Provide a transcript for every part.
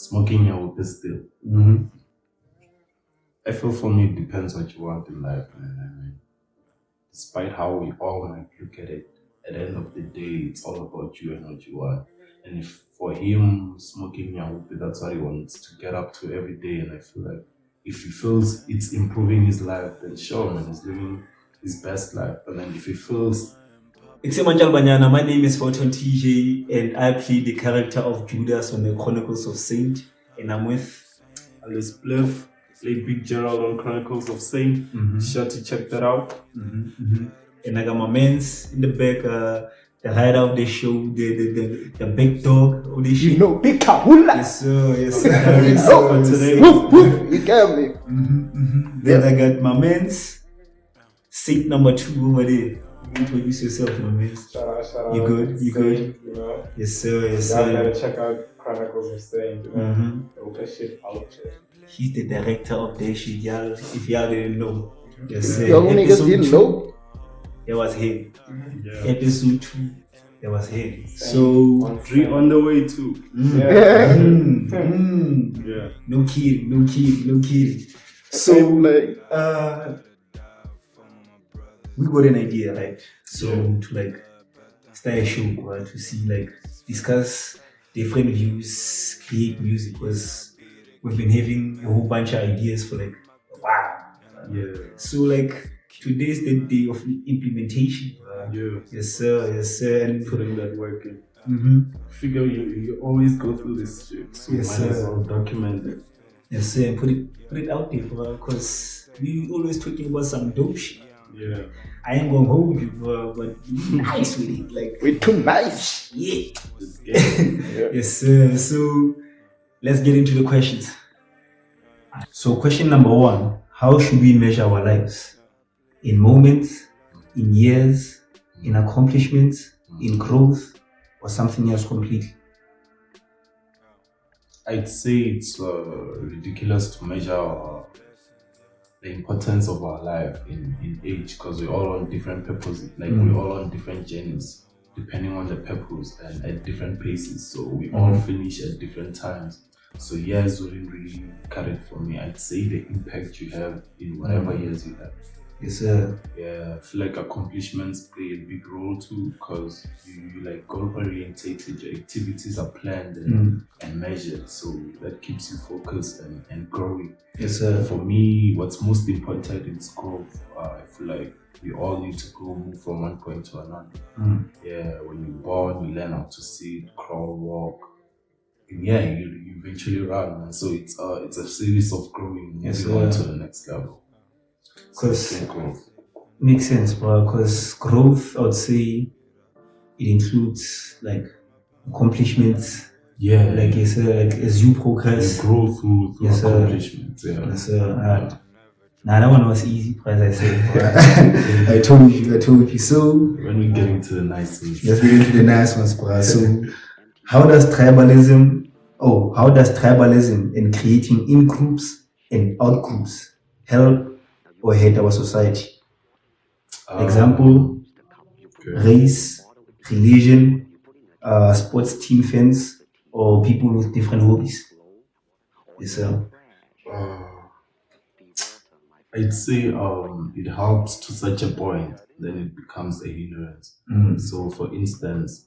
smoking your whip still. Mm-hmm. I feel for me it depends what you want in life, man. I mean, despite how we all might look at it, at the end of the day, it's all about you and what you want. And if for him smoking Nyahupi, that's what he wants to get up to every day, and I feel like if he feels it's improving his life, then sure, man, he's living his best life. But then if he feels Banyana, my name is Photon TJ, and I play the character of Judas on the Chronicles of Saint, and I'm with Alice Bliff, played Big Gerald on Chronicles of Saint. Sure to check that out. And I got my mans in the back, the writer of the show, the big dog of the show. You know, big Kahula. Yes, sir. Yes, sir. Yes, So today, woof, woof, you got me. Then I got my mans, Saint number 2 over there. Introduce yourself, my man. Shout out. You good? You good? You know? Yes, sir. Yes, Y'all sir. gotta check out Chronicles of Saint. You know? That shit out there. He's the director of that shit, y'all. If y'all didn't know. Yes, sir. Young niggas didn't know. There was him. Yeah. Episode 2. There was him. So 3 on the way too. Yeah. Yeah. No kidding. So we got an idea, right? So to like start a show, right? To see like discuss different views, create music, because we've been having a whole bunch of ideas for like wow. Yeah. So like today's the day of implementation. Yeah. Yes sir. And Putting that work in. Figure you always go through this shit. So Yes, might as sir. well document it. yes sir, and put it out there, because we always talking about some dope shit. Yeah. I ain't gonna hold you, but be nice with it, like We're too nice. yeah. Let's get it. Yes sir. So let's get into the questions. So question number 1: how should we measure our lives? In moments, in years, in accomplishments, in growth, or something else completely? I'd say it's ridiculous to measure the importance of our life in age, because we're all on different purposes. Like we're all on different journeys, depending on the purpose and at different paces. So we all finish at different times. So years wouldn't really cut it for me. I'd say the impact you have in whatever years you have. Yes sir. Yeah, I feel like accomplishments play a big role too, because you like goal orientated, your activities are planned and measured, so that keeps you focused and growing. Yes sir. For me, what's most important is growth. I feel like we all need to grow, move from one point to another. Yeah, when you're born, you learn how to sit, crawl, walk. And yeah, you eventually run. And so it's a series of growing, Yes, moving on sir. to the next level. Because Growth. makes sense, bro. Because growth, I would say, it includes like accomplishments. Yeah, Like yes sir, like as you progress. you grow through Yes, sir. accomplishments. Yeah. Yes sir. Nah, that one was easy, as I said. I told you. So When we get into the nice things. let's get into the nice ones, bro. So how does tribalism in creating in groups and out groups help or hate our society? Example, Okay. race, religion, sports team fans, or people with different hobbies. Yes sir. I'd say it helps to such a point, then it becomes a hindrance. So, for instance,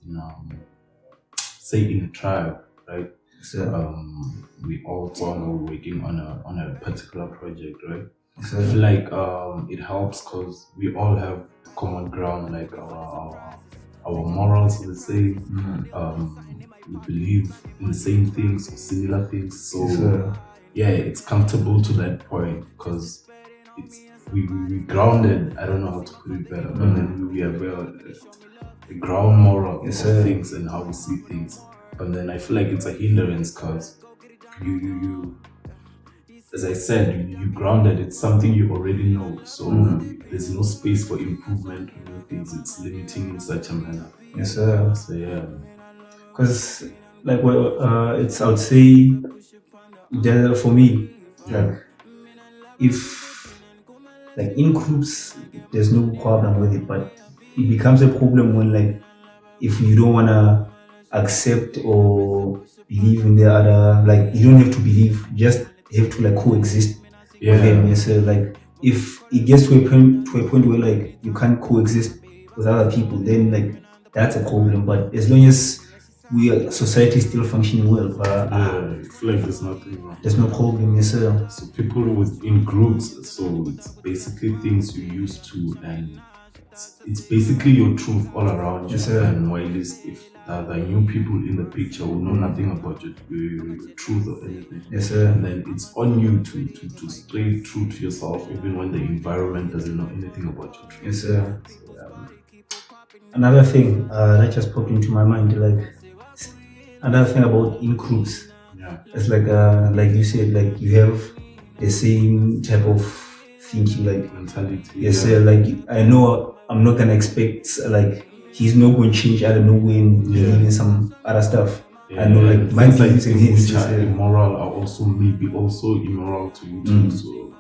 say in a tribe, right? Yes sir. We all talk or working on a particular project, right? Yes, I feel sir. like it helps because we all have common ground, like our morals are the same. We believe in the same things or similar things. So Yes, sir. yeah, it's comfortable to that point because we grounded. I don't know how to put it better, but then we have a ground moral Yes, of sir. things and how we see things. But then I feel like it's a hindrance because you as I said, you grounded. It's something you already know, so there's no space for improvement or new things. It's limiting in such a manner. Yes sir. So yeah, Because like it's, I would say that for me, like if like in groups there's no problem with it, but it becomes a problem when like if you don't wanna accept or believe in the other. Like you don't have to believe, you just have to like coexist with them. Yes, like if it gets to a point where like you can't coexist with other people, then like that's a problem. But as long as society is still functioning well, I feel like there's nothing wrong. There's no problem, yes sir. So people within groups, so it's basically things you used to, and it's basically your truth all around you. Yes, sir. And while if the new people in the picture will know nothing about your truth or anything, yes sir. And then it's on you to stay true to yourself, even when the environment doesn't know anything about your truth. Yes sir. Another thing that just popped into my mind, like another thing about in groups, it's like you said, like you have the same type of thinking, like mentality. Yes sir. Like I know I'm not gonna expect like he's not going to change out of nowhere and believe in some other stuff. I know like my beliefs in his which are immoral are also maybe also immoral to you too. So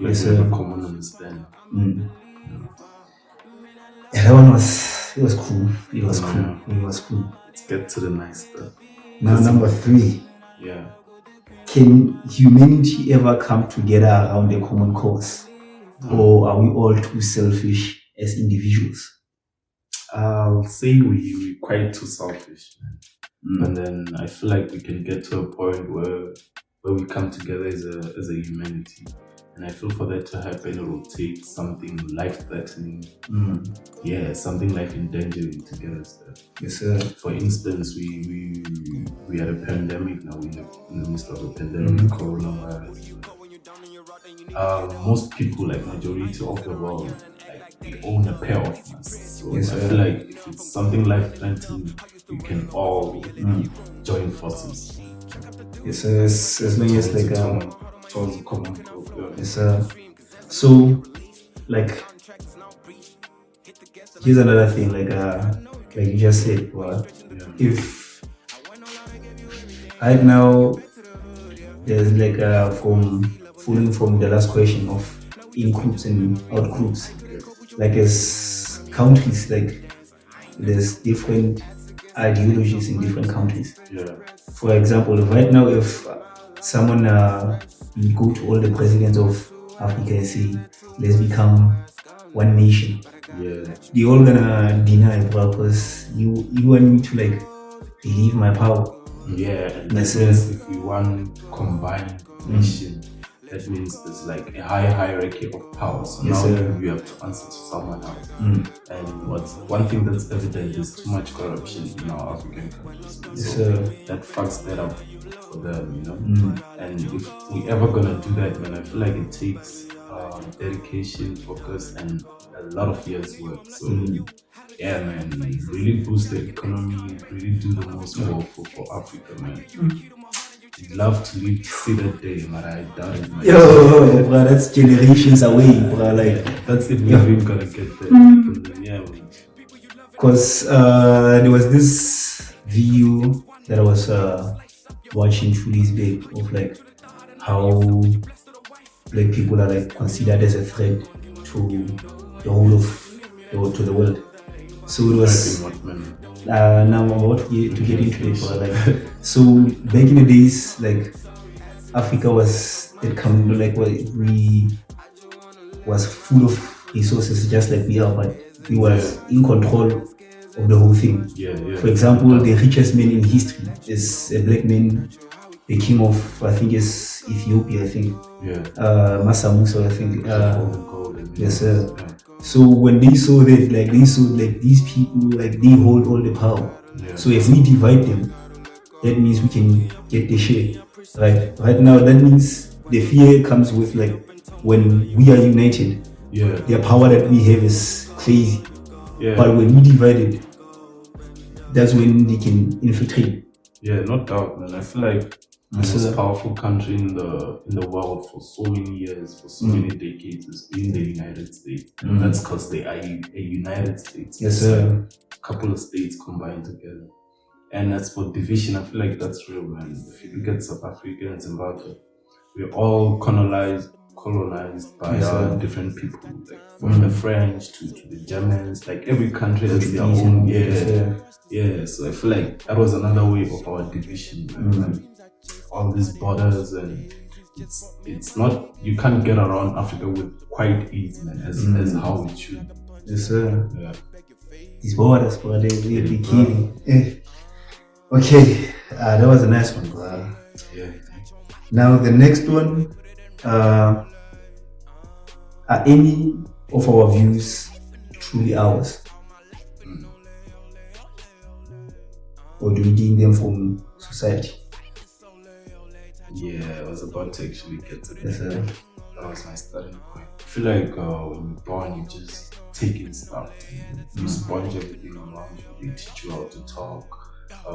like yes, we have a common understanding. Yeah, that one was cool. It was cool. Let's get to the nice stuff. Now number 3. Yeah. Can humanity ever come together around a common cause? Or are we all too selfish as individuals? I'll say we're quite too selfish, man. And then I feel like we can get to a point where we come together as a humanity. And I feel for that to happen, it will take something life-threatening, something life-endangering to get us there. Yes, sir. For instance, we had a pandemic now. We're in the midst of a pandemic, coronavirus. Most people, like majority of the world, like they own a pair of masks. So yes, I feel like if it's something life-threatening, we can all join forces. Yes, sir. As long as like towards a common goal. Yes, so like here's another thing, like you just said, well, if right now there's like following from the last question of in groups and out groups, like as countries, like there's different ideologies in different countries. For example, right now if someone you go to all the presidents of Africa and say, let's become one nation. They all gonna deny, bro, because you want me to like believe my power. And that means if we want combined nation, that means there's like a high hierarchy of power. So now you have to answer to someone else. And one thing that's evident is too much corruption in our African countries. So that fucks that up for them, you know. And if we ever gonna do that, man, I feel like it takes dedication, focus, and a lot of years work. So yeah, man, really boost the economy, really do the most for Africa, man. I'd love to live to see that day, but I doubt it, man. Yo, bro, that's generations away, bro. Like that's it. We're even gonna get there. Yeah, man. Because there was this video that I was watching 2 days back of like how black people are like considered as a threat to the whole of the world. So it was now I'm about to get into it, but like so back in the days, like Africa was was full of resources just like we are, but we was in control of the whole thing. For example, the richest man in history is a black man, the king of I think is Ethiopia, Massa Musa, I think. Yes, sir. So when they saw that, like these people, like they hold all the power. So if we divide them, that means we can get the share. Right now, that means the fear comes with like when we are united. The power that we have is crazy. But when we divide it, that's when they can infiltrate. No doubt, man. I feel like the most powerful country in the world for so many years, for so many decades, has been the United States. And that's because they are a United States. Yes, sir. A couple of states combined together. And as for division, I feel like that's real, man. If you look at South Africa and Zimbabwe, we're all colonized colonized by Yes, sir. different people, like from the French to the Germans. Like every country has their own. Yeah. So I feel like that was another way of our division. Like all these borders, and it's not, you can't get around Africa with quite easy, man, as how it should. Yes, sir. Yeah. These borders, bro, they really killing. Okay, that was a nice one, bro. Yeah. Now the next one, are any of our views truly ours? Or do we gain them from society? Yeah, I was about to actually get to that. Yes, sir. That was my starting point. I feel like when you're born, you just take in stuff. You sponge everything around you. They teach you how to talk. I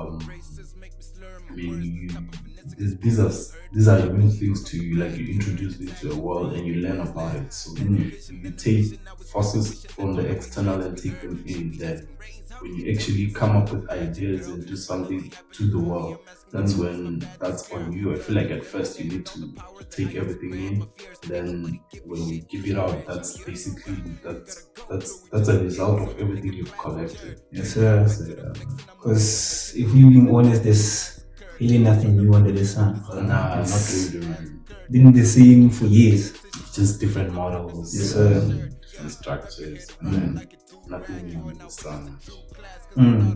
mean, these are new things to you. Like you introduce into the world and you learn about it. So you take forces from the external and take them in. Then when you actually come up with ideas and do something to the world, that's on you. I feel like at first you need to take everything in. Then when you give it out, that's basically that's a result of everything you've collected. Yes, sir. Because if we're being honest, there's really nothing new under the sun. Nah, not really, man. Been the same for years. Just different models, Yes, sir. different structures, and nothing new under the sun.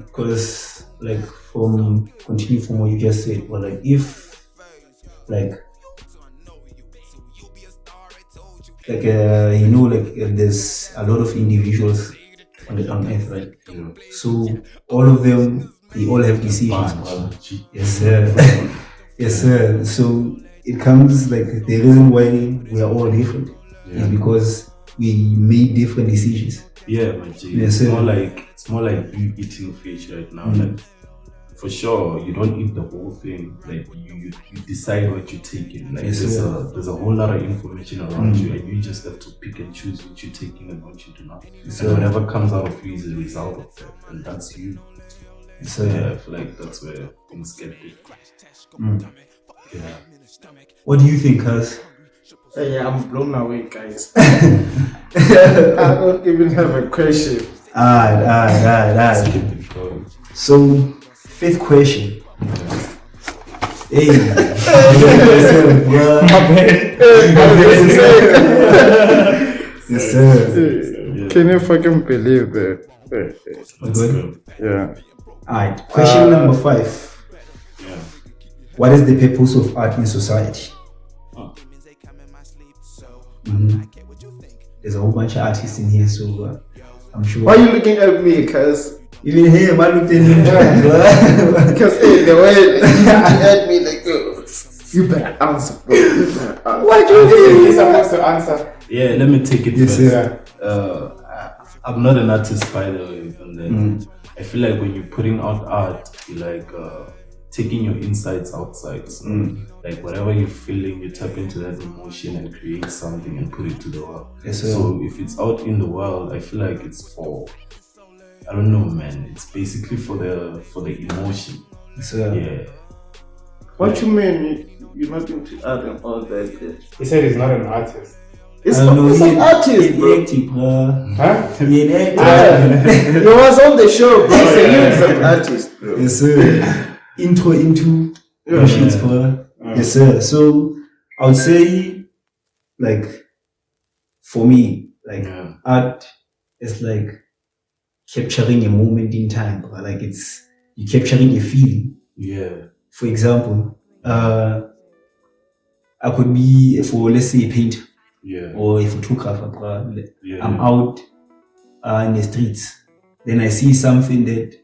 Because continue from what you just said, but like if there's a lot of individuals on earth, right? Yeah. So all of them, they all have decisions. Yes, sir. Yes, sir. So it comes like the reason why we are all different is because we made different decisions. Yeah, my G. Yes, it's more like you eating fish right now. Like for sure, you don't eat the whole thing. Like you decide what you take in. Like Yes, there's a whole lot of information around you, and you just have to pick and choose what you take in and what you do not. Yes, and whatever comes out of you is a result of that, and that's you. So Yeah, I feel like that's where things get different. Yeah. what do you think, Cuz? Yeah, I'm blown away, guys. I don't even have a question. Alright. Keep it going. So, fifth question. Hey, yes, sir. Can you fucking believe that? Let's go. Yeah. Alright, question number 5. Yeah. What is the purpose of art in society? There's a whole bunch of artists in here, so I'm sure. Why are you looking at me? Cause Even here, man looked at me. because the way you at me like, you better answer, bro. You better answer. What do you think? You're supposed to answer. Yeah, let me take it Yes, first. sir. I'm not an artist, by the way, and then I feel like when you're putting out art, you're like taking your insights outside. So, like whatever you're feeling, you tap into that emotion and create something and put it to the world. Yes, sir. So if it's out in the world, I feel like it's for, I don't know, man. It's basically for the emotion. So, Yeah. What you mean? You're not into art and all that? He said he's not an artist. It's I don't know, an artist, bro. active, bro. Huh? He an active. He was on the show, bro. He's an artist, bro. Yes, sir. Intro into Yeah. machines, bro. Yes, sir. So I would say, like, for me, like, Yeah. art is like capturing a moment in time, bro. Like you're capturing a feeling. Yeah. For example, I could be, for let's say, a painter Yeah. or a photographer, bro. Yeah. I'm out in the streets, then I see something that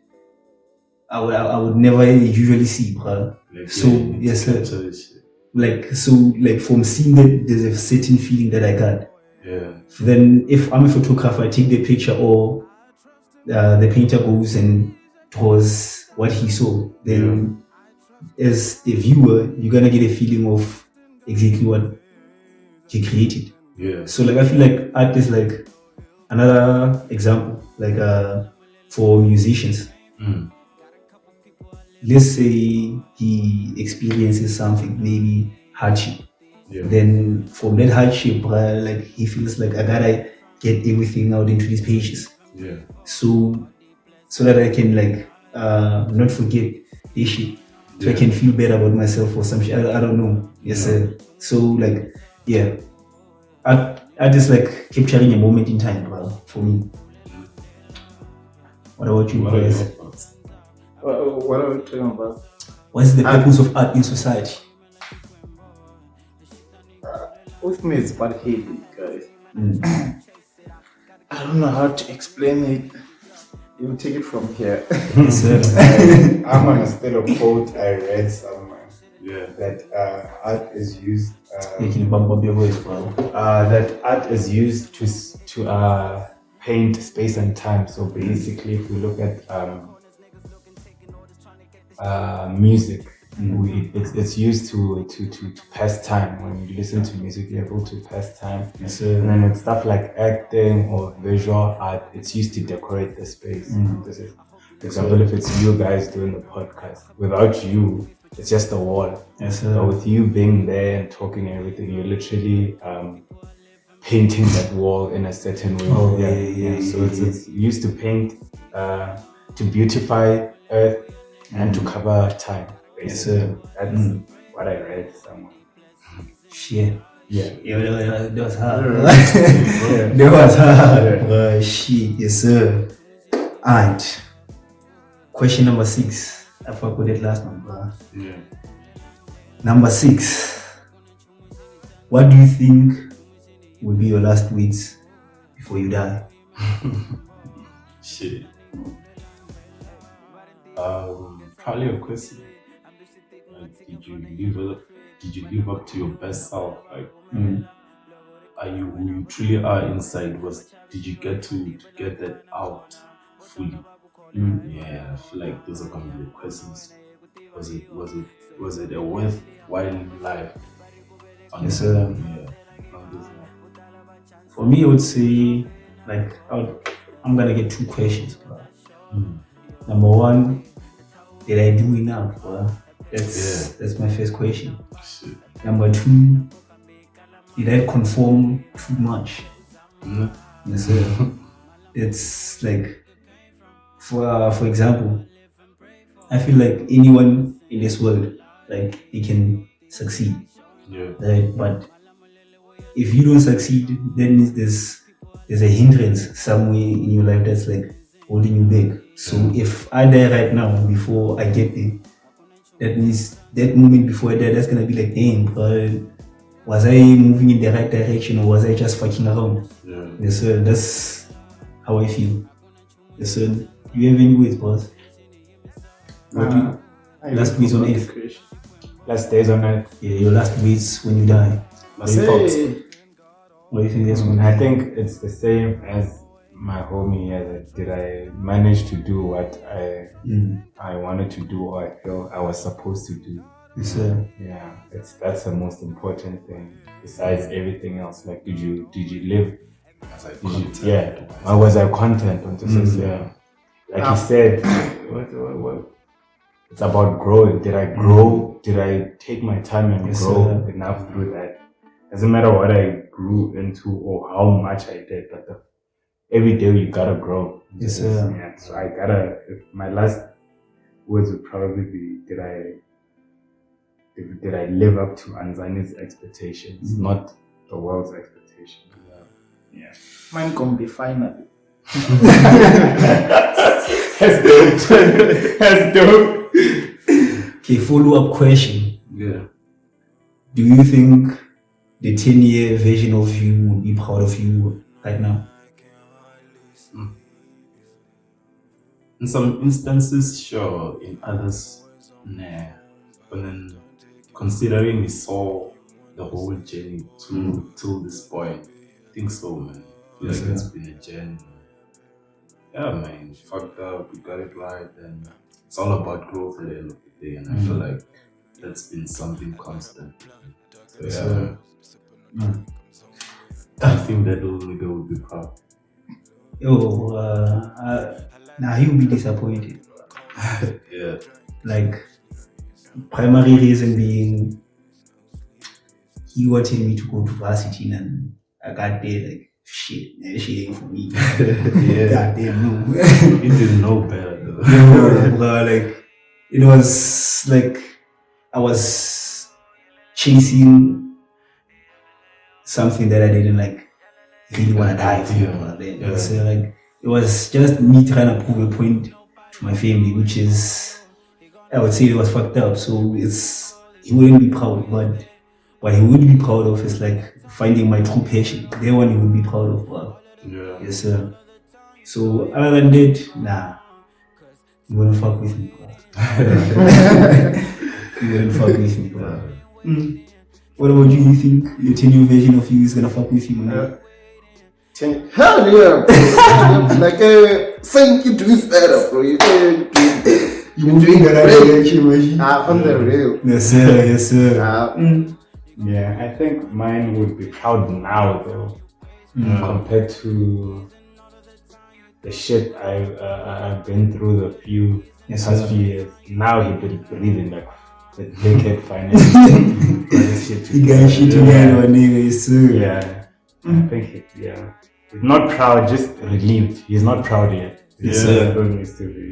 I would never usually see, bro. Like, So, yeah, yes, sir. capture this shit. Like from seeing that, there's a certain feeling that I got. Yeah. Then if I'm a photographer, I take the picture, or the painter goes and draws what he saw. Then as the viewer, you're gonna get a feeling of exactly what he created. Yeah. So like I feel like art is like another example, like for musicians. Let's say he experiences something, maybe hardship, Yeah. Then from that hardship, like he feels like I gotta get everything out into these pages. Yeah. So that I can like not forget this shit. So I Yeah. can feel better about myself or some shit. I don't know. Yes, Yeah. sir. So like yeah. I just like capturing a moment in time, for me. What about you What are your guys? thoughts? What are we talking about? What's the purpose of art in society? With me, it's bad heavy, guys. Mm. I don't know how to explain it. You take it from here. Yes, sir. I'm gonna steal a quote I read somewhere Yeah. that art is used. Yeah, can you bump up your voice, bro? That art is used to paint space and time. So basically, if we look at music, it's used to pass time. When you listen to music, you're able to pass time. Yes, And sir. then with stuff like acting or visual art, it's used to decorate the space. This is, for example, if it's you guys doing the podcast, without you, it's just a wall. Yes, But sir. with you being there and talking and everything, you're literally painting that wall in a certain way. Oh, yeah, So it's used to paint, to beautify earth and to cover time. Yes, Basically. sir. That's what I read somewhere. Shit. Yeah. Yeah, that was hard. Yeah. That was hard. Yeah. Shit, yes, sir. Alright. Question number 6. I forgot that last one, bro. Yeah. Number 6. What do you think will be your last words before you die? Shit. Probably a question. Like, did you live up to your best self? Like, are you who you truly are inside? Did you get to get that out fully? Yeah, I feel like those are gonna be the questions. Was it a worthwhile life? Yes, sir. Yeah. For me, I would say, like, I'm gonna get 2 questions, bro. Number 1, did I do enough, bro? That's my first question. Shit. Number 2, did I conform too much? Yes, sir. It's like, for example, I feel like anyone in this world, like, he can succeed, Yeah. right? But if you don't succeed, then there's a hindrance somewhere in your life that's like holding you back. So if I die right now before I get there, that means that moment before I die, that's gonna be like, damn, but was I moving in the right direction or was I just fucking around? Yeah. Yes, sir. That's how I feel. Yes, sir. Do you have any words, boss? What do you, last words on earth? Last days on earth. Yeah, your last words when you die. What do you think? What do you think that's one? I think it's the same as my homie here. That did I manage to do what I wanted to do or I feel I was supposed to do? Yes, sir. Yeah, that's the most important thing. Besides everything else, like did you live? As I Did you, content. yeah, or was I content on this? Yeah, like he said, what? It's about growing. Did I grow? Did I take my time and Yes, grow sir. enough through that? Doesn't matter what I grew into or how much I did, but every day you gotta grow. Yes, sir. Yeah, so I gotta. My last words would probably be: Did I live up to Anzani's expectations, not the world's expectations? Yeah. Mine can be final. That's dope. That's dope. Okay, follow-up question. Yeah. Do you think the 10-year version of you would be proud of you right now? In some instances, sure. In others, nah. But then, considering we saw the whole journey till this point, I think so, man. I feel Yes, like it's sir. been a journey. Yeah, man. Fucked up. We got it right, and it's all about growth at the end of the day. And I feel like that's been something constant. So, Yes, yeah, sir. man. I think that little nigga would be proud. Yo, now he will be disappointed. Yeah. Like, primary reason being he wanted me to go to varsity, and I got there like, shit, man, shit ain't for me. Yeah. Goddamn, no. You didn't know better though. No, bro, like, it was like I was chasing something that I didn't like really want to die for. Yeah. Then. Yeah. So like it was just me trying to prove a point to my family, which is, I would say, it was fucked up. So he wouldn't be proud, but what he would be proud of is like finding my true passion. The one he would be proud of, bro. Yeah. Yes, sir. So other than that, nah, you wouldn't fuck with me, bro. You wouldn't fuck with me, bro. What about you? You think your 10-year version of you is gonna fuck with you, man? Hell yeah, bro. Like, saying you do better, bro. You're doing that great. On the real. Yes, sir. Yes, sir. Yeah, I think mine would be proud now though, compared to the shit I've been through the past few years. Now he could breathe in like the decade financially. You guys shit together, nigga. Yes, sir. Yeah, I think he's not proud, just relieved. He's not proud yet. Yes, sir.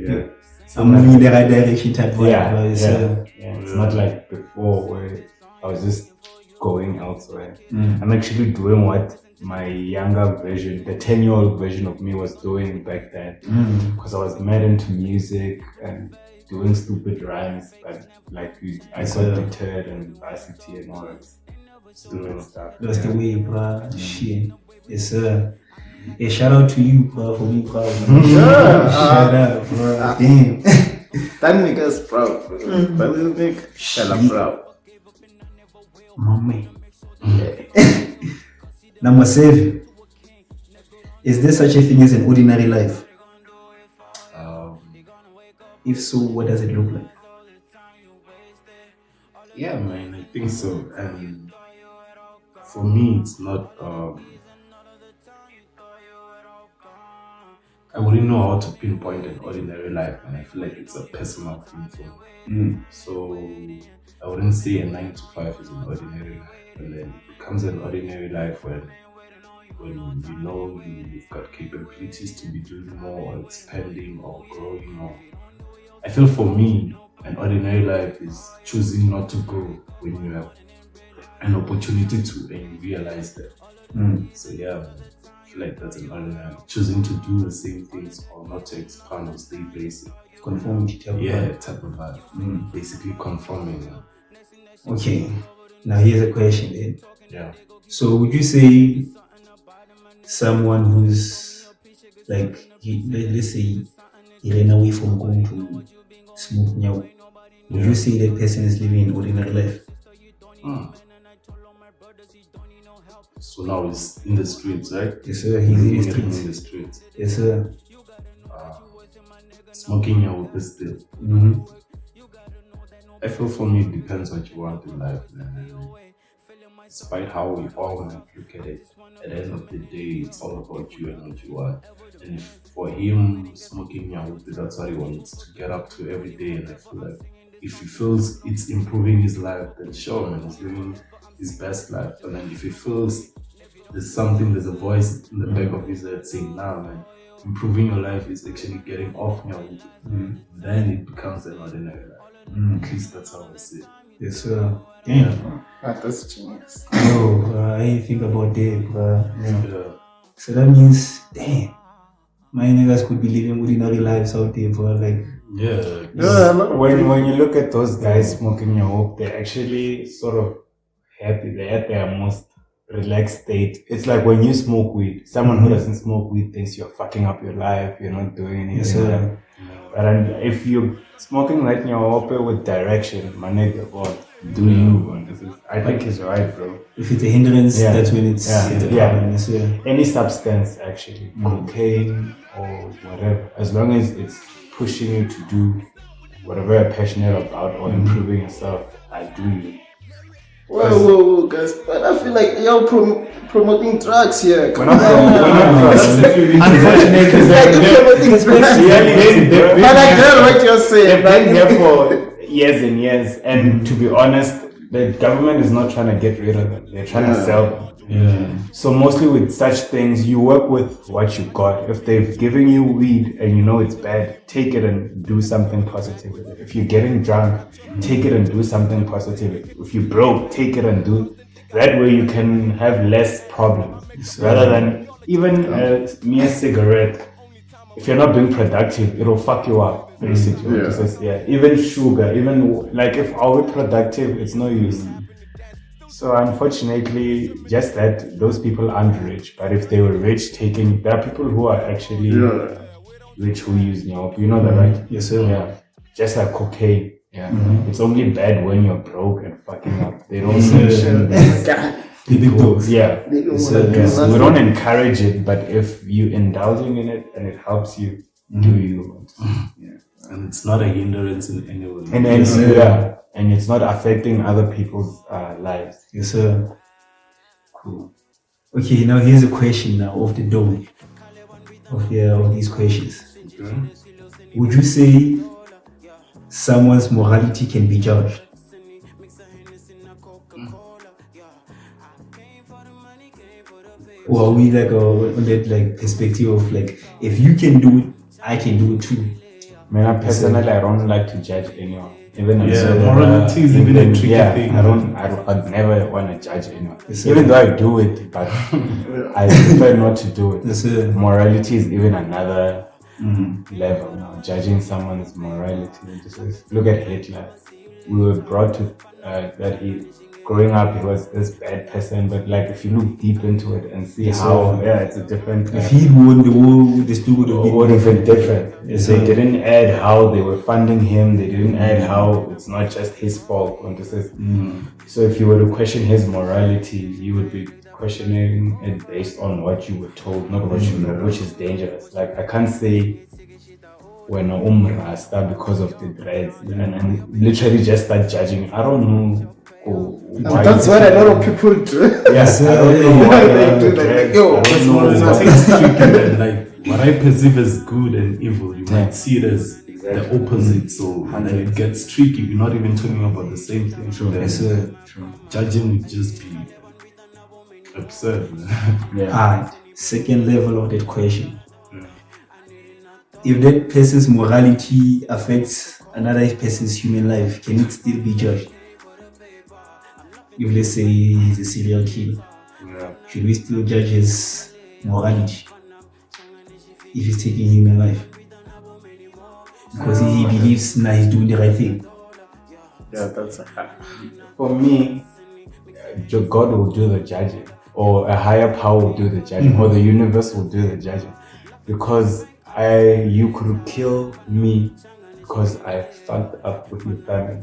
Yeah. I'm moving in the right direction type vibe. Yeah, Yes, yeah, sir. yeah. It's not like before where I was just going elsewhere. Mm. I'm actually doing what my younger version, the 10-year-old version of me was doing back then. Because I was mad into music and doing stupid rhymes, but like I got deterred and varsity and all that stupid stuff. That's the way, bro. Shit. Yes, sir. Hey, shout out to you, bro, for being proud. Yeah. Shout out, bro. Damn. That nigga's proud, bro. That little nigga, hella proud. My man. Number 7. Is there such a thing as an ordinary life? If so, what does it look like? Yeah, man, I think so. And for me, it's not. I wouldn't know how to pinpoint an ordinary life, and I feel like it's a personal thing for me. So I wouldn't say a 9 to 5 is an ordinary life, and then it becomes an ordinary life when you know you've got capabilities to be doing more, or expanding, or growing. Or I feel for me, an ordinary life is choosing not to grow when you have an opportunity to, and you realize that. So yeah, I feel like that's an ordinary. Choosing to do the same things or not to expand or stay basic. Conformity type of vibe. Type of vibe. Basically conforming. Okay. Now here's a question then. Yeah. So would you say someone who's like, let's say he ran away from going to smoke now, would you say that person is living an ordinary life? So now he's in the streets, right? Yes, sir. He's in the Living streets. in the streets. Yes, sir. Smoking your wood still. I feel for me it depends what you want in life, man. Despite how we all might look at it, at the end of the day, it's all about you and what you want. And if for him, smoking Yahoo, that's what he wants to get up to every day. And I feel like if he feels it's improving his life, then sure, man, he's living his best life. And then if he feels there's a voice in the back of his head saying, nah, man, improving your life is actually getting off Yahoo, then it becomes an ordinary life. At least that's how I see it. Yes, sir. Damn. That's genius. Yo, I didn't think about that, bro. Yeah. So that means, damn, my niggas could be living ordinary lives out there, bro. Like, When you look at those guys smoking your hope, they're actually sort of happy. They're at their most relaxed state. It's like when you smoke weed. Someone who doesn't smoke weed thinks you're fucking up your life. You're not doing anything. yes, sir. But if you're smoking right in your hope with direction, my nigga, God, do you? And I think he's right, bro. If it's a hindrance, Yeah. that's when it's a problem. Yes, sir. Any substance, actually, cocaine or whatever, as long as it's pushing you to do whatever you're passionate about or improving yourself, I do you. Whoa, guys, but I feel like you're promoting drugs here. We're not unfortunately, It's like you're promoting drugs. But I get what you're saying. they've been here for years and years, and to be honest, The government is not trying to get rid of them. They're trying to sell them. Yeah. So mostly with such things, you work with what you got. If they've given you weed and you know it's bad, take it and do something positive with it. If you're getting drunk, take it and do something positive. If you broke, take it and do. That way you can have less problems. Rather than even a mere cigarette. If you're not being productive, it'll fuck you up, basically. Yeah. Because, even sugar, even like if are we productive, it's no use. So unfortunately, just that those people aren't rich. But if they were rich, there are people who are actually rich who use nyop. You know that, right? Yes, sir. Yeah. Just like cocaine. Yeah. It's only bad when you're broke and fucking up. They don't mention this. People. Yeah. They don't Yes, wanna do Yes, we nothing. don't encourage it, but if you indulging in it and it helps you, do you? And it's not a hindrance in any way. And then, and it's not affecting other people's lives. Yes, sir. Cool. Okay, now here's a question now off the dome of these questions. Okay. Would you say someone's morality can be judged? Or are we like on that like perspective of like if you can do it, I can do it too? Man, I personally, I don't like to judge anyone. Even morality is even a tricky thing. I'd never want to judge anyone. Yes, Even though I do it, but I prefer not to do it. Yes, sir. Morality is even another level now. Judging someone's morality. Look at Hitler. We were brought to that growing up, he was this bad person, but like if you look deep into it and see how, it's a different. If he'd won the war, the story would have been different. Yes, They sir. didn't add how they were funding him. They didn't add how it's not just his fault. So if you were to question his morality, you would be questioning it based on what you were told, not what you know, which is dangerous. Like I can't say when Rasta because of the dreads and literally just start judging. I don't know. And that's what a lot of people do. Yes, I don't know why They do like, yo, I don't know It why. takes tricky and like what I perceive as good and evil, you might see it as the opposite. So and then it gets tricky. We're not even talking about the same thing. Then Yes, sir. judging would just be absurd. Alright, second level of that question. If that person's morality affects another person's human life, can it still be judged? If let's say he's a serial killer, should we still judge his morality if he's taking human life? Because he believes now he's doing the right thing. Yeah, that's For me, God will do the judging, or a higher power will do the judging, or the universe will do the judging. Because you could kill me because I fucked up with your family.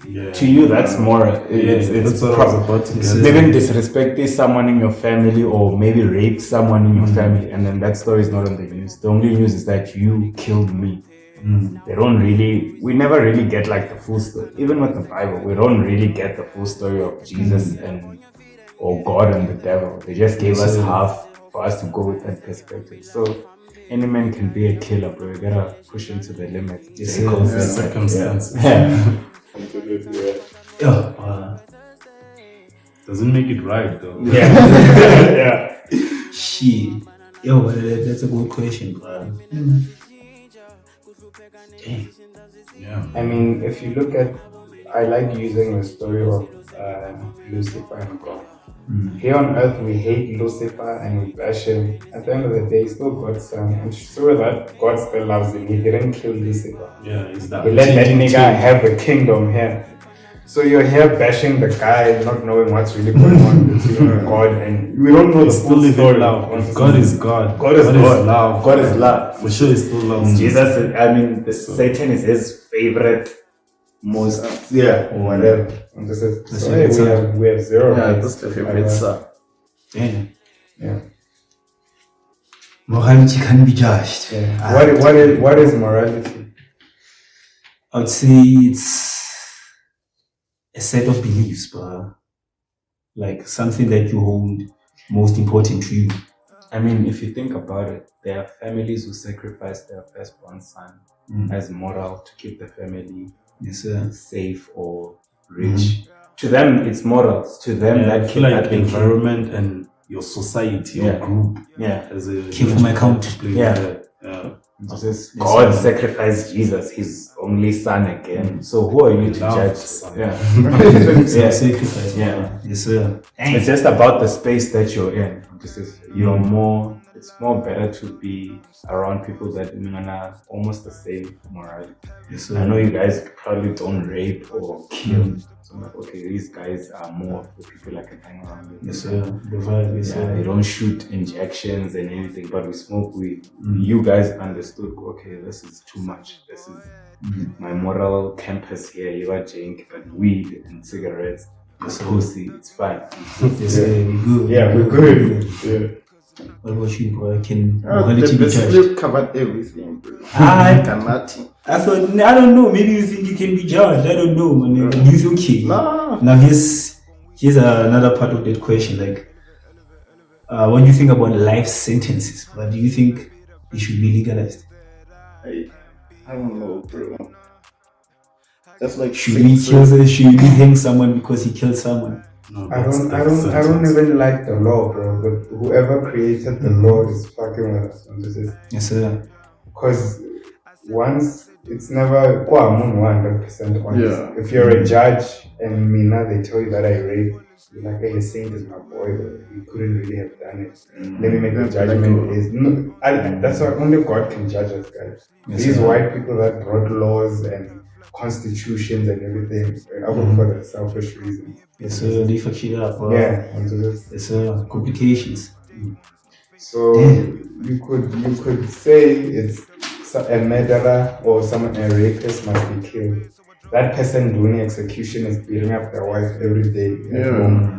Yeah. To you, that's more. It's that's what I was about to say. Maybe disrespecting someone in your family, or maybe rape someone in your family, and then that story is not on the news. The only news is that you killed me. We never really get like the full story. Even with the Bible, we don't really get the full story of Jesus or God and the devil. They just gave us half for us to go with that perspective. So any man can be a killer, bro. You gotta push him to the limit. Circumstances. Doesn't make it right though. Shit. Yo, that's a good question, bro. Yeah. I mean, if you look at, I like using the story of Lucifer and God. Here on earth, we hate Lucifer and we bash him. At the end of the day, he's still God's son. And sure that God still loves him. He didn't kill Lucifer. Yeah, is that He let that nigga have a kingdom here. So you're here bashing the guy, not knowing what's really going on between God and we don't know the still full live story. in love. God is God. God is God. love. God is love. For sure, he still loves Jesus, Satan is his favorite, most, or whatever. And this is, we have zero. Yeah, rights that's the to favorite our- song. Damn. Yeah. Morality can be judged. Yeah. What is morality? I would say it's a set of beliefs, bro. Like something that you hold most important to you. I mean, if you think about it, there are families who sacrifice their firstborn son as moral to keep the family Yes, sir. safe or rich to them it's morals. To them I that feel like that can- environment and your society, your Yeah. group, Yeah. as a Kill for my country. play Yeah. that. Yeah. Because God sacrificed Jesus, his only son again. So who are you to Love judge? son. Yeah. Self-sacrifice. Yeah. Yes, sir. It's just about the space that you're in. You're more. It's more better to be around people that are almost the same morality. Yes, I sir. know you guys probably don't rape or kill. So I'm like, okay, these guys are more of the people I can hang around with. Yes, sir. The vibe. Yes, Yeah, they sir. don't shoot injections and anything, but we smoke weed. You guys understood, okay, this is too much. This is my moral campus here. You are jank, but weed and cigarettes, pussy, it's fine. Yes, sir. We good. Yeah, we're good. Yeah. What about you, bro? Can They morality be judged? basically covered everything, bro. I Nothing. thought, I don't know. Maybe you think you can be judged. I don't know, man. You think okay? Nah. Now here's another part of that question. Like, what do you think about life sentences? What do you think they should be legalized? I don't know, bro. That's like Should we hang someone because he killed someone? No, I that's don't even like the law, bro. But whoever created the law is fucking with us. Yes, sir. Because once it's never 100% honest. Yeah. If you're a judge and now they tell you that I raped, you're like, hey, Saint is my boy, but you couldn't really have done it. Let me make the judgment. That's why only God can judge us, guys. Yes, These sir. white people that brought laws and constitutions and everything, for the selfish reasons. Yes, sir. They fuck shit up. Yeah. Yes, sir. Complications. So you could say it's a murderer or someone, a rapist must be killed. That person doing execution is beating up their wife every day. Yeah.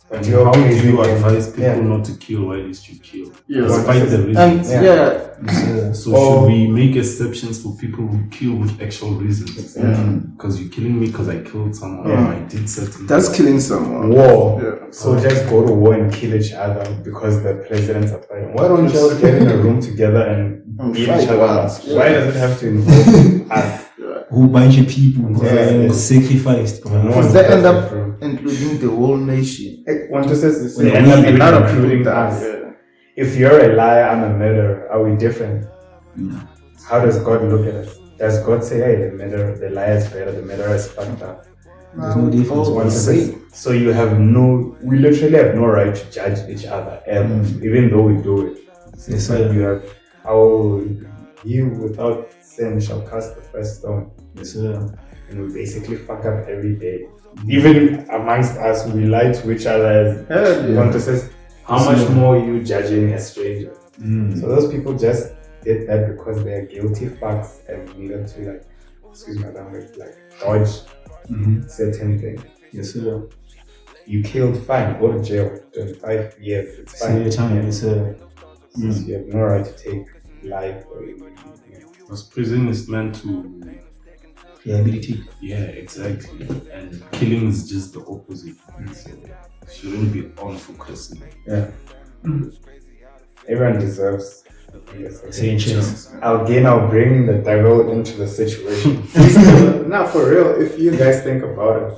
But And you're how do crazy you and- advise people yeah. not to kill? Why least you kill? Yeah. Despite the And reasons. Yeah. yeah. So Or- should we make exceptions for people who kill with actual reasons? Yeah. Because you're killing me because I killed someone Yeah. or I did certain That's killing someone. war. Yeah. So just go to war and kill each other because the presidents are fighting. Why don't you get in a room together and And beat fight each other up? once. Why does it have to involve us? Whole bunch of people Yeah. sacrificed. Bro. No Because one's they end perfect, up bro. including the whole nation. One just says When they we end up do not not including that, us. yeah. If you're a liar, I'm a murderer. Are we different? How does God look at us? Does God say, hey, the liar is better, the murderer is fucked up? There's no difference. all One the says- same. So we literally have no right to judge each other ever, even though we do it. Yes, But sir. you have, you without sin shall cast the first stone. Yes, sir. And we basically fuck up every day. Even amongst us, we lie to each other. Hell yeah. One says, how much more you judging a stranger? So those people just did that because they are guilty fucks and needed to like, excuse my language, like dodge certain things. Yes, sir. You killed, fine, go to jail, 25 years, it's See fine. your time. Yes, sir. Since you have no right to take life or Because prison is meant to, Liability. yeah, exactly. And killing is just the opposite. So shouldn't be on focusing. everyone deserves. Saying chess. I'll bring the devil into the situation. Now, for real, if you guys think about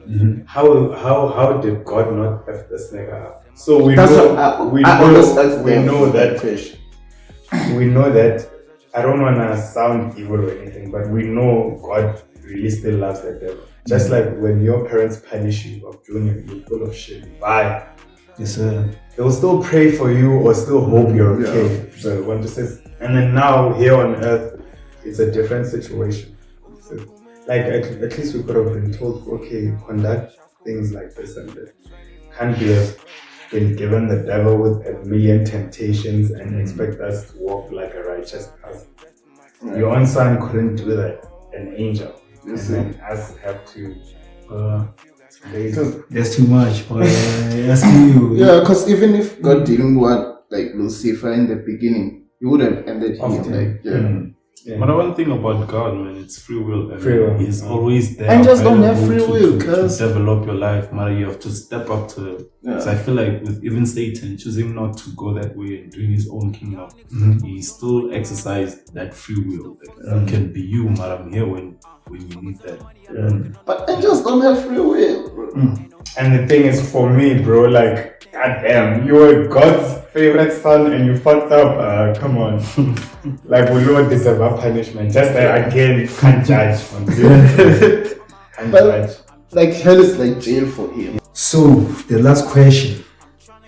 it, how did God not F this nigga up? So we That's know, what we I know, always ask we them know that question. we know that. I don't wanna sound evil or anything, but we know God really still loves the devil. Just like when your parents punish you of Junior, you're full of shit. Why? Yes, sir. They will still pray for you or still hope you're Yeah. okay. So one just says, and then now here on earth, it's a different situation. So, like at least we could have been told, okay, conduct things like this and that. Can't be been given the devil with a million temptations and expect us to walk like a righteous person. Your own son couldn't do that, an angel. And then us have to. It's crazy. That's too much. Boy. That's you. Yeah, because even if God didn't want like Lucifer in the beginning, he would have ended him. Often. Like, yeah. Yeah. But one thing about God, man, it's free will. I mean, Free will. He's always there. Angels don't have available free will, to cuz. develop your life, man. You have to step up to it. Yeah. So I feel like with even Satan choosing not to go that way and doing his own kingdom, he still exercised that free will. Like, you can be you, man. I'm here when you need that. But angels don't have free will, bro. And the thing is, for me, bro, like, goddamn, you were God's favorite son and you fucked up. Come on. Like, we don't deserve a punishment. Just that, again, can't judge. Can't But- judge. Like hell is like jail for him. So the last question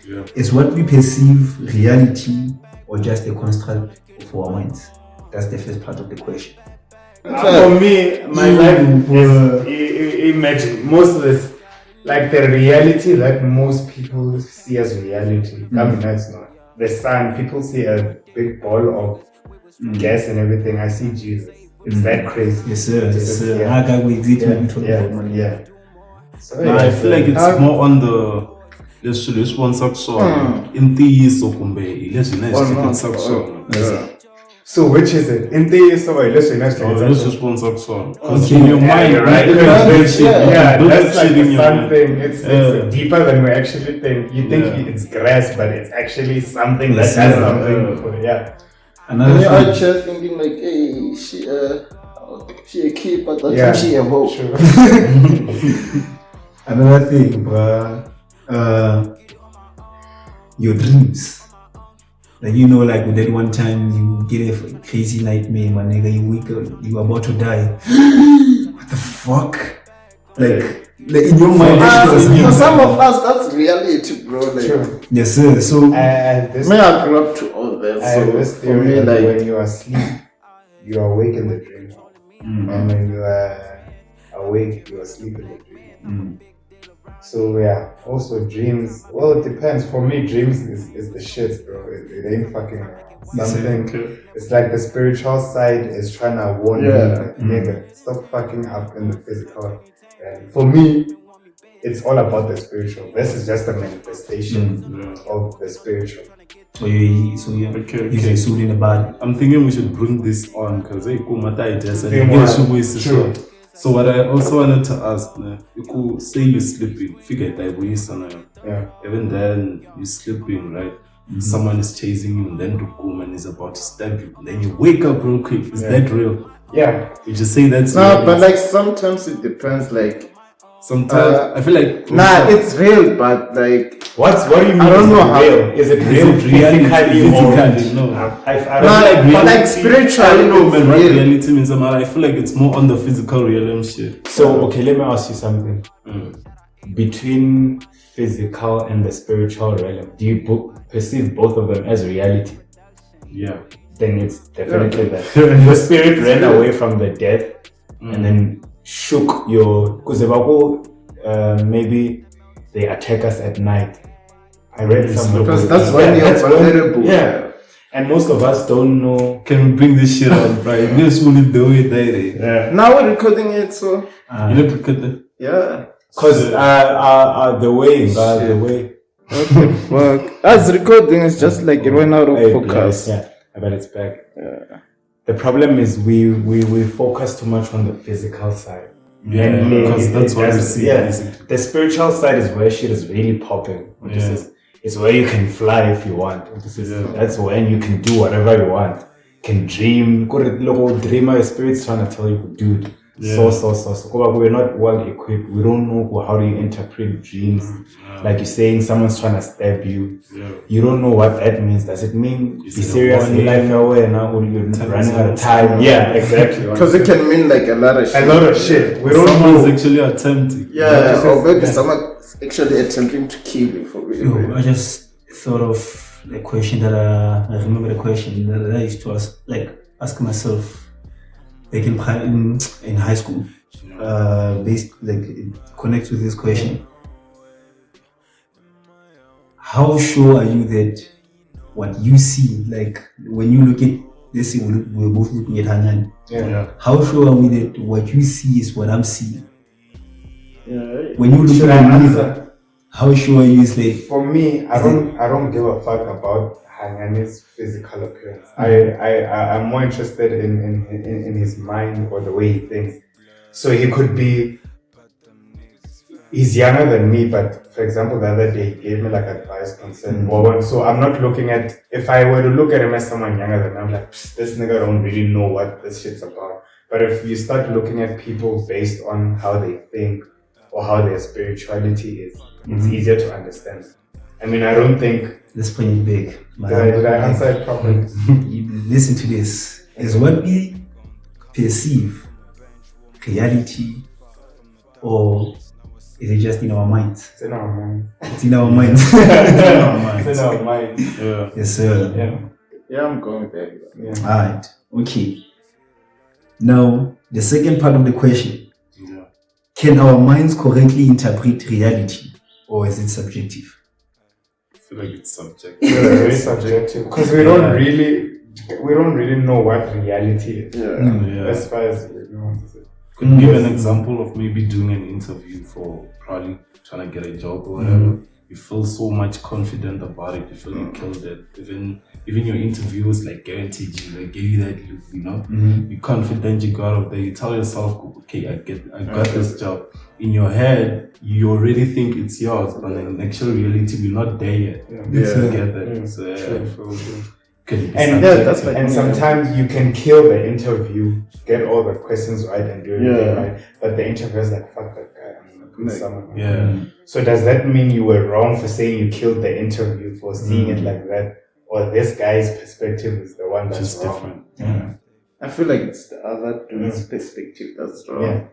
Yeah. is: what we perceive reality or just a construct of our minds? That's the first part of the question. For me, my life is imagine most of this, like the reality that most people see as reality. I mean, that's not the sun. People see a big ball of gas and everything. I see Jesus. It's that crazy. Yes, sir. Yes, sir. Yeah. I got we exactly what we talking Yeah, about, man. yeah. So I feel like it's more on the let's one song. In the so kumbe, let's Yeah. So which is it? In the so listen, let's let's just one song. Because Okay. in your Yeah, mind, you're right. you can build shit. Yeah. You Yeah, can build that's like shit in the your sun mind. thing. It's deeper than we actually think. You think Yeah. it's grass, but it's actually something that Yes, has yeah. something for yeah. And Another you're out thing. here thinking like, hey, she a kid, but that Yeah. time she a hoe. True. Another thing, bruh. Your dreams. Like, you know, like that one time you get a crazy nightmare, my nigga, you wake up, you are about to die. What the fuck? Like in your mind, For some of us, that's reality, bro. Like, True. yes, sir. So This, me, I grew up to all that. I have So this for theory me, that like, when you are asleep, you are awake in the dream, and when you are awake, you are asleep in the dream. So yeah, also dreams. Well, it depends. For me, dreams is the shit, bro. It ain't fucking around. Something. It's like the spiritual side is trying to warn me, like, nigga, stop fucking up in the physical. And for me, it's all about the spiritual. This is just a manifestation of the spiritual. So you Okay. he's a suit in the body. I'm thinking we should bring this on because hey, Kumata just Same one. True. So what I also wanted to ask, you could say you're sleeping, figure that way, Yeah. even then you're sleeping, right? Someone is chasing you, and then the woman is about to stab you. Then you wake up real quick. Is that real? Yeah. You just say that's nah, real. but like sometimes it depends. Like, Sometimes I feel like nah, it's real, but like, What do you mean? I don't is know it how- real? Is it real physically, physically? no. I nah, don't but like I spiritually, don't know, it's man. What real. reality means, man. I feel like it's more on the physical realm shit. So, okay, let me ask you something. Mm. Between physical and the spiritual realm, do you perceive both of them as reality? Yeah. Then it's definitely that. Your spirit ran away from the death and then shook your. Because maybe they attack us at night. I read somewhere. Because that's when you're vulnerable. Yeah. And most of us don't know. Can we bring this shit on, right? This wouldn't do it, day. Yeah. Now we're recording it, so You know, because yeah. Because the way. What the fuck? As recording, it's just like it went out of focus. Yeah, I bet it's back. Yeah. The problem is we focus too much on the physical side. yeah, because that's what we see. Yeah, basically. the spiritual side is where shit is really popping. It's where you can fly if you want. That's when you can do whatever you want. Can dream. Go to local dreamer. Your spirit's trying to tell you, dude. So. We're not well equipped. We don't know how do you interpret dreams. Like you're saying, someone's trying to stab you. Yeah. You don't know what that means. Does it mean Is be it a serious in warning? life away now or you're running out of time? Yeah, exactly. Because it can mean like a lot of shit. A lot of shit. We don't Someone's know. actually attempting. Yeah, or maybe someone's actually attempting to kill you for real. Yo, I just thought of the question that I remember the question that I used to ask myself, like in high school, based like it connects with this question. How sure are you that what you see, like when you look at, let's say we're both looking at Hanyan, Yeah. how sure are we that what you see is what I'm seeing? Yeah. When you look Should at I a answer? mirror, how sure are you is like For me, I don't give a fuck about Hangani's physical appearance. I'm more interested in his mind or the way he thinks. So he could be, he's younger than me, but for example, the other day he gave me like advice concerning so I'm not looking at, if I were to look at him as someone younger than me, I'm like, this nigga don't really know what this shit's about. But if you start looking at people based on how they think or how their spirituality is, it's easier to understand. I mean, I don't think. Let's put it big. Did I answer it properly? Listen to this. Is what we perceive reality, or is it just in our minds? It's in our mind. It's in our minds. It's in our mind. Yeah. Yes, sir. Yeah, I'm going there. Yeah. Alright. Okay. Now, the second part of the question. Yeah. Can our minds correctly interpret reality, or is it subjective? I feel like it's subjective. Yeah, very subjective. Because we don't really know what reality is. Yeah. As far as we know. Could you give an example of maybe doing an interview for probably trying to get a job or whatever? You feel so much confident about it. You feel you killed it. Even your interviews like guaranteed you, like gave you that look, you know. You're confident. You go out of there. You tell yourself, okay, I got this job. In your head, you already think it's yours, but in actual reality, we're not there yet. You get that. So I feel good. And sometimes you can kill the interview, get all the questions right and do everything right, but the interviewer's like, fuck that guy, I'm gonna put someone. So does that mean you were wrong for saying you killed the interview for seeing it like that, or this guy's perspective is the one that's just wrong? different? I feel like it's the other dude's perspective that's wrong.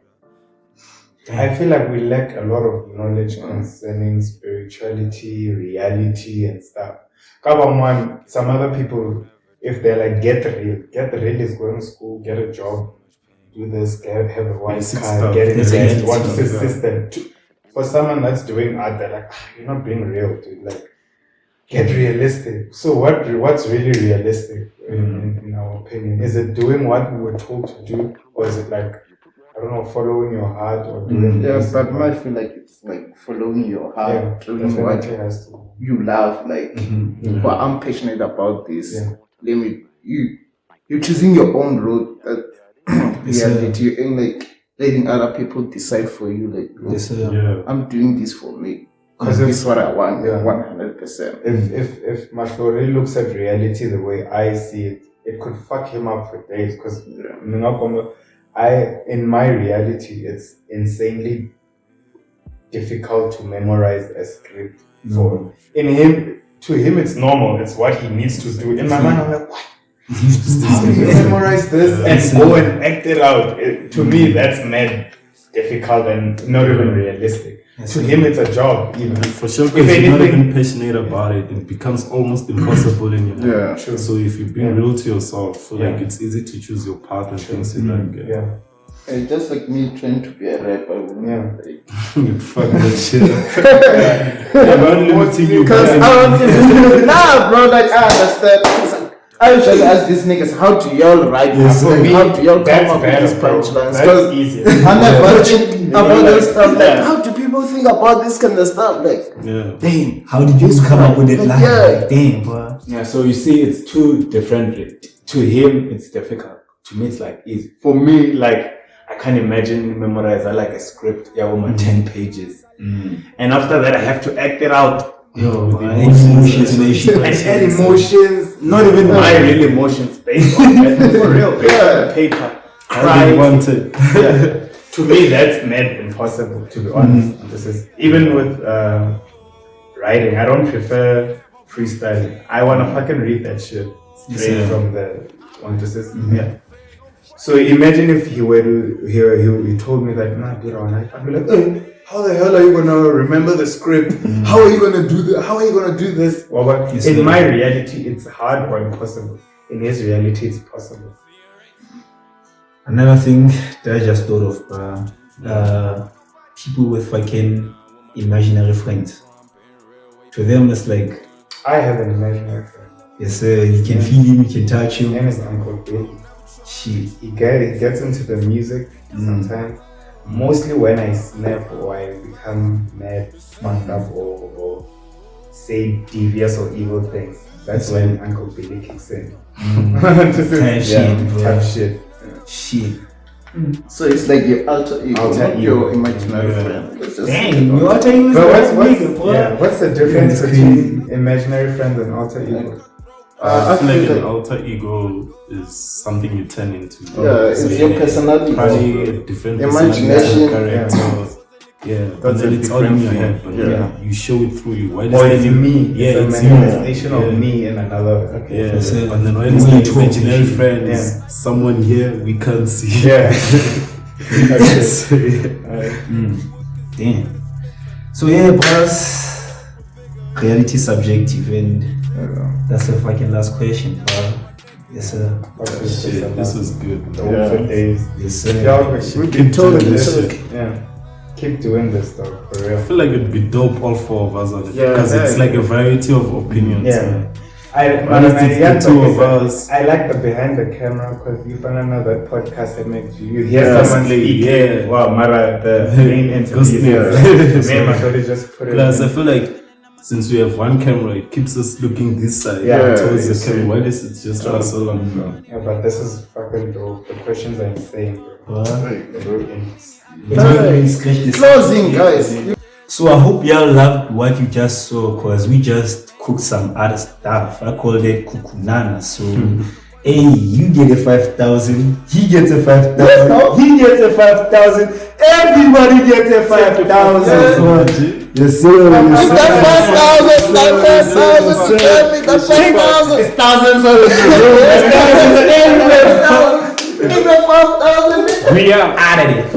I feel like we lack a lot of knowledge concerning spirituality, reality, and stuff. Some other people, if they're like, get real is going to school, get a job, do this, have a wife car, get it, what's the system. For someone that's doing art, they're like, you're not being real, dude. Like, get realistic. So what's really realistic in our opinion? Is it doing what we were told to do, or is it like, I don't know, following your heart or doing this? But I feel like it's like following your heart, doing what you love. Like, but I'm passionate about this. You're choosing your own road. That reality, you ain't like letting other people decide for you. Like, I'm doing this for me because this is what I want. 100%. If Mashori looks at reality the way I see it, it could fuck him up for days. Because in my reality, it's insanely difficult to memorize a script. To him, it's normal. It's what he needs to do. In my mind, I'm like, what? How do you memorize this and go and act it out? To me, that's mad difficult and not even realistic. To him, it's a job. Even for sure, because you're not even passionate about it, it becomes almost impossible in your life. Yeah, true. So if you're being real to yourself, like it's easy to choose your path and things like that. It's just like me trying to be a rapper. Fuck that shit. I'm limiting you. Nah, bro, like I understand. I usually ask these niggas, how do y'all write this? Like, how do y'all come up with these punchlines? That's easier. I'm like watching about this stuff. Like, how do people think about this kind of stuff? Like, damn, how did you come up with it? Like, like, damn, bro. Yeah, so you see, it's two different. To him, it's difficult. To me, it's like easy. For me, like, I can't imagine memorize like a script, 10 pages. And after that, I have to act it out. Emotions, add emotions, not even my real emotions, based on that, for real, based on paper. Cry. To me, that's mad impossible, to be honest. This is even with writing. I don't prefer freestyling. I wanna fucking read that shit straight from the onto system. So imagine if he were to he told me that, nah, dude, I'd be like, hey, how the hell are you gonna remember the script? How are you gonna do that? How are you gonna do this? Well, but in my reality, it's hard or impossible. In his reality, it's possible. Another thing that I just thought of, people with fucking imaginary friends. To them, it's like, I have an imaginary friend. Yes, sir. You can feel him. You can touch him. His name is Uncle Bill. Shit. He gets into the music sometimes. Mostly when I snap or I become mad, fucked up, or say devious or evil things, that's when Uncle Billy kicks in. Type shit, bro. Type shit. Shit. So it's like your alter ego, Alter not ego. your imaginary friend. Let's just Dang, you alter ego. But What? what's the difference That's between imaginary friends and alter egos? I feel I like feel an alter ego is something you turn into. Yeah, it's your personality. Probably a different Imagination, character. Yeah, but That's then a it's all in your different head. But thing. yeah, you show it through you. Why Or it's me. Yeah, it's it's a you. manifestation of Yeah. me in another. Okay. Yeah, That's it. and then when The it's way like you talk imaginary to friends, Yeah. someone here we can't see. Yeah. Okay. So, yeah. Damn. So yeah, boss. Reality subjective, and that's the fucking last question, bro. Yes, sir. Shit, this was good. The old days. Yes, sir. Yeah, We've been told doing this. this shit. yeah. Keep doing this though, for I real. feel like it'd be dope all four of us on it Yeah, because it's yeah. like a variety of opinions. Yeah. Honestly, it's the two of us. I like the behind the camera because you find another podcast that makes you hear Yeah, someone speak. yeah. Wow, Mara, the main Ghost interview. news. Me and my brother just put it. Plus, I in. feel like since we have one camera, it keeps us looking this side Yeah, towards you the camera. see. Why is it just us all on the Yeah, but this is fucking dope. The questions are insane, bro. Closing, guys. So I hope y'all loved what you just saw, because we just cooked some other stuff. I called it kukunana. So hey, you get a 5,000, he gets a 5,000, he gets a 5,000, everybody gets a 5,000. Yes sir. Like that 5,000, that 5,000, tell me that 5,000. It's thousands of Nigga, 5,000. We are out of it.